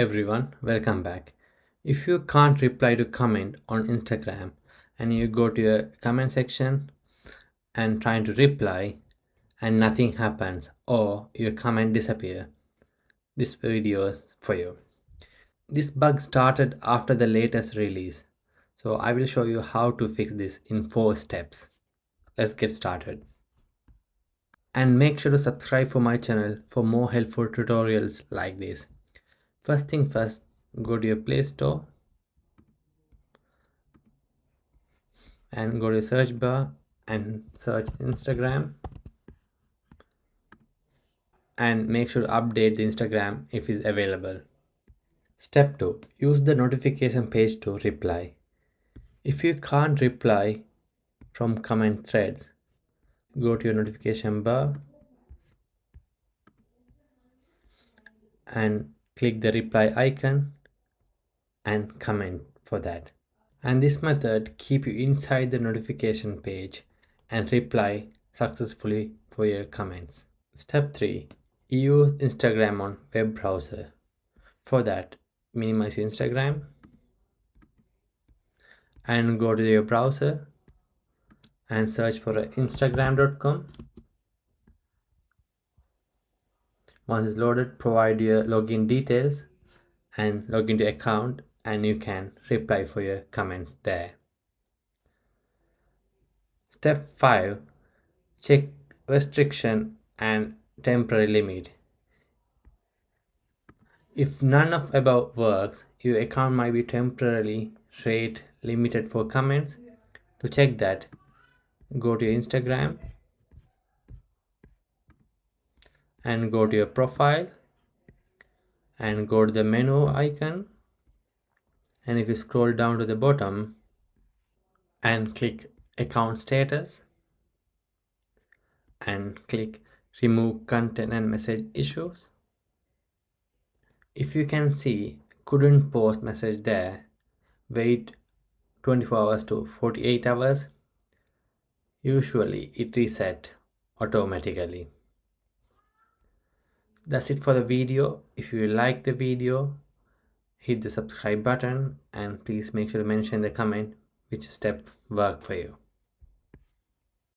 Everyone, welcome back. If you can't reply to comment on Instagram and you go to your comment section and trying to reply and nothing happens or your comment disappear, this video is for you. This bug started after the latest release, so I will show you how to fix this in 4 steps. Let's get started. And make sure to subscribe for my channel for more helpful tutorials like this. First thing first, go to your Play Store and go to search bar and search Instagram, and make sure to update the Instagram if it's available. Step 2. Use the notification page to reply. If you can't reply from comment threads, go to your notification bar and click the reply icon and comment for that. And this method keep you inside the notification page and reply successfully for your comments. Step 3. Use Instagram on web browser. For that, minimize your Instagram and go to your browser and search for instagram.com. Once it's loaded, provide your login details and log into account, and you can reply for your comments there. Step 5. Check restriction and temporary limit. If none of above works, your account might be temporarily rate limited for comments. To check that, go to your Instagram and go to your profile and go to the menu icon, and if you scroll down to the bottom and click account status and click remove content and message issues. If you can see couldn't post message there, wait 24 hours to 48 hours. Usually it reset automatically. That's it for the video. If you like the video, hit the subscribe button and please make sure to mention in the comment which step worked for you.